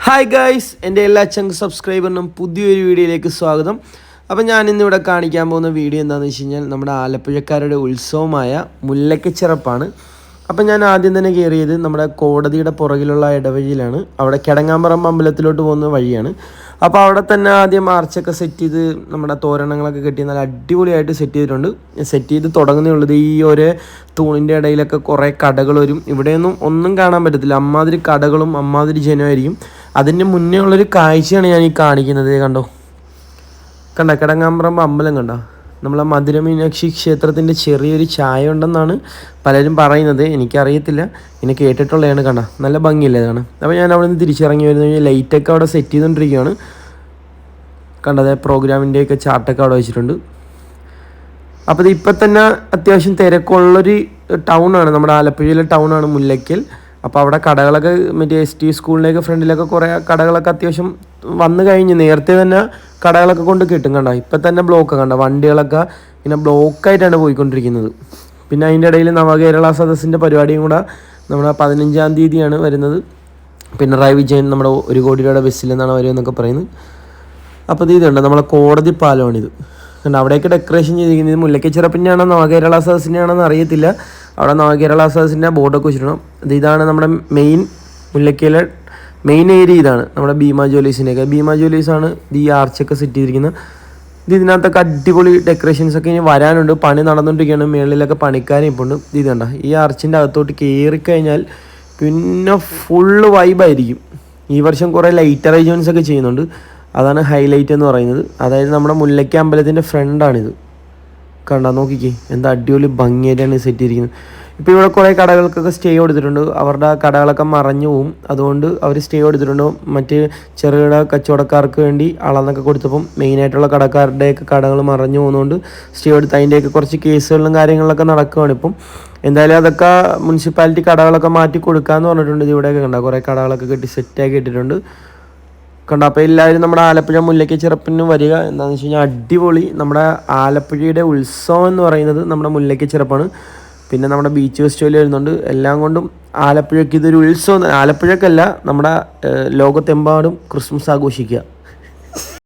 Hi guys, എൻ്റെ എല്ലാ ചങ്ക് സബ്സ്ക്രൈബറിനും പുതിയൊരു വീഡിയോയിലേക്ക് സ്വാഗതം. അപ്പോൾ ഞാൻ ഇന്നിവിടെ കാണിക്കാൻ പോകുന്ന വീഡിയോ എന്താണെന്ന് വെച്ച് കഴിഞ്ഞാൽ നമ്മുടെ ആലപ്പുഴക്കാരുടെ ഉത്സവമായ മുല്ലയ്ക്കച്ചിറപ്പാണ്. അപ്പം ഞാൻ ആദ്യം തന്നെ കയറിയത് നമ്മുടെ കോടതിയുടെ പുറകിലുള്ള ഇടവഴിയിലാണ്. അവിടെ കിടങ്ങാമ്പറമ്പ് അമ്പലത്തിലോട്ട് പോകുന്ന വഴിയാണ്. അപ്പോൾ അവിടെ തന്നെ ആദ്യം ആർച്ചൊക്കെ സെറ്റ് ചെയ്ത് നമ്മുടെ തോരണങ്ങളൊക്കെ കെട്ടി നല്ല അടിപൊളിയായിട്ട് സെറ്റ് ചെയ്തിട്ടുണ്ട്. സെറ്റ് ചെയ്ത് തുടങ്ങുന്നേ ഉള്ളത് ഈ ഒരു തൂണിൻ്റെ ഇടയിലൊക്കെ കുറേ കടകൾ വരും. ഇവിടെയൊന്നും ഒന്നും കാണാൻ പറ്റത്തില്ല, അമ്മാതിരി കടകളും അമ്മാതിരി ജനമായിരിക്കും. അതിൻ്റെ മുന്നേ ഉള്ളൊരു കാഴ്ചയാണ് ഞാൻ ഈ കാണിക്കുന്നത്. കണ്ട കിടങ്ങാമ്പറമ്പ് അമ്പലം കണ്ട, നമ്മളെ മധുരമീനാക്ഷി ക്ഷേത്രത്തിൻ്റെ ചെറിയൊരു ചായ ഉണ്ടെന്നാണ് പലരും പറയുന്നത്. എനിക്കറിയത്തില്ല, ഇങ്ങനെ കേട്ടിട്ടുള്ളതാണ്. കണ്ട നല്ല ഭംഗിയില്ലേ കാണാൻ. അപ്പോൾ ഞാൻ അവിടെ നിന്ന് തിരിച്ചിറങ്ങി വരുന്ന കഴിഞ്ഞാൽ ലൈറ്റൊക്കെ അവിടെ സെറ്റ് ചെയ്തുകൊണ്ടിരിക്കുകയാണ്. കണ്ടത് പ്രോഗ്രാമിൻ്റെയൊക്കെ ചാർട്ടൊക്കെ അവിടെ വെച്ചിട്ടുണ്ട്. അപ്പോൾ ഇത് ഇപ്പം തന്നെ അത്യാവശ്യം തിരക്കുള്ളൊരു ടൗണാണ്, നമ്മുടെ ആലപ്പുഴയിലെ ടൗണാണ് മുല്ലയ്ക്കൽ. അപ്പോൾ അവിടെ കടകളൊക്കെ മറ്റേ ST സ്കൂളിൻ്റെയൊക്കെ ഫ്രണ്ടിലൊക്കെ കുറേ കടകളൊക്കെ അത്യാവശ്യം വന്നു കഴിഞ്ഞ് നേരത്തെ തന്നെ കടകളൊക്കെ കൊണ്ട് കിട്ടും. കണ്ട ഇപ്പം തന്നെ ബ്ലോക്ക് കണ്ട, വണ്ടികളൊക്കെ ഇങ്ങനെ ബ്ലോക്കായിട്ടാണ് പോയിക്കൊണ്ടിരിക്കുന്നത്. പിന്നെ അതിൻ്റെ ഇടയിൽ നവകേരള സദസ്സിൻ്റെ പരിപാടിയും കൂടെ നമ്മുടെ 15-ാം തീയതിയാണ് വരുന്നത്. പിണറായി വിജയൻ നമ്മുടെ 1 കോടി രൂപയുടെ ബസ്സിൽ നിന്നാണ് വരുമെന്നൊക്കെ പറയുന്നത്. അപ്പോൾ ഇതുണ്ട് നമ്മളെ കോടതി പാലമാണിത്. കണ്ട അവിടെയൊക്കെ ഡെക്കറേഷൻ ചെയ്തിരിക്കുന്നത് മുല്ലയ്ക്കച്ചിറപ്പിൻ്റെയാണോ നവകേരള സദസ്സിൻ്റെയാണോന്ന് അറിയത്തില്ല. അവിടെ നവകേരള സദസ്സിൻ്റെ ബോർഡൊക്കെ വെച്ചിട്ടുണ്ട്. ഇതാണ് നമ്മുടെ മെയിൻ മുല്ലയ്ക്കയിലെ മെയിൻ ഏരിയ. ഇതാണ് നമ്മുടെ ഭീമ ജ്വല്ലീസിൻ്റെയൊക്കെ. ഭീമ ജ്വല്ലീസാണ് ഈ ആർച്ചൊക്കെ സെറ്റ് ചെയ്തിരിക്കുന്നത്. ഇതിനകത്തൊക്കെ അടിപൊളി ഡെക്കറേഷൻസൊക്കെ ഇനി വരാനുണ്ട്. പണി നടന്നുകൊണ്ടിരിക്കുകയാണ്, മേളിലൊക്കെ പണിക്കാരും ഇപ്പോൾ ഉണ്ട്. ഇത് കണ്ട ഈ ആർച്ചിൻ്റെ അകത്തോട്ട് കയറിക്കഴിഞ്ഞാൽ പിന്നെ ഫുള്ള് വൈബായിരിക്കും. ഈ വർഷം കുറേ ലൈറ്റ് അറേഞ്ച്മെൻറ്റ്സ് ഒക്കെ ചെയ്യുന്നുണ്ട്. അതാണ് ഹൈലൈറ്റ് എന്ന് പറയുന്നത്. അതായത് നമ്മുടെ മുല്ലയ്ക്ക അമ്പലത്തിൻ്റെ ഫ്രണ്ടാണിത്. കണ്ട നോക്കിക്കേ, എന്താ അടിപൊളി ഭംഗിയായിട്ടാണ് സെറ്റ് ചെയ്തിരിക്കുന്നത്. ഇപ്പോൾ ഇവിടെ കുറേ കടകൾക്കൊക്കെ സ്റ്റേ കൊടുത്തിട്ടുണ്ട്. അവരുടെ കടകളൊക്കെ മറഞ്ഞു പോവും, അതുകൊണ്ട് അവർ സ്റ്റേ കൊടുത്തിട്ടുണ്ട്. മറ്റ് ചെറുകിട കച്ചവടക്കാർക്ക് വേണ്ടി അളന്നൊക്കെ കൊടുത്തപ്പം മെയിനായിട്ടുള്ള കടക്കാരുടെയൊക്കെ കടകൾ മറഞ്ഞു പോകുന്നതുകൊണ്ട് സ്റ്റേ കൊടുത്ത് അതിൻ്റെയൊക്കെ കുറച്ച് കേസുകളിലും കാര്യങ്ങളിലൊക്കെ നടക്കുകയാണ് ഇപ്പം. എന്തായാലും അതൊക്കെ മുനിസിപ്പാലിറ്റി കടകളൊക്കെ മാറ്റി കൊടുക്കാമെന്ന് പറഞ്ഞിട്ടുണ്ട്. ഇവിടെയൊക്കെ കണ്ട കുറേ കടകളൊക്കെ കെട്ടി സെറ്റാക്കി ഇട്ടിട്ടുണ്ട്. കണ്ട അപ്പോൾ എല്ലാവരും നമ്മുടെ ആലപ്പുഴ മുല്ലയ്ക്കച്ചിറപ്പിന് വരിക. എന്താണെന്ന് വെച്ച് കഴിഞ്ഞാൽ അടിപൊളി നമ്മുടെ ആലപ്പുഴയുടെ ഉത്സവം എന്ന് പറയുന്നത് നമ്മുടെ മുല്ലയ്ക്കച്ചിറപ്പാണ്. പിന്നെ നമ്മുടെ ബീച്ച് ഫെസ്റ്റിവൽ വരുന്നുണ്ട്. എല്ലാം കൊണ്ടും ആലപ്പുഴയ്ക്ക് ഇതൊരു ഉത്സവം. ആലപ്പുഴക്കല്ല, നമ്മുടെ ലോകത്തെമ്പാടും ക്രിസ്മസ് ആഘോഷിക്കുക.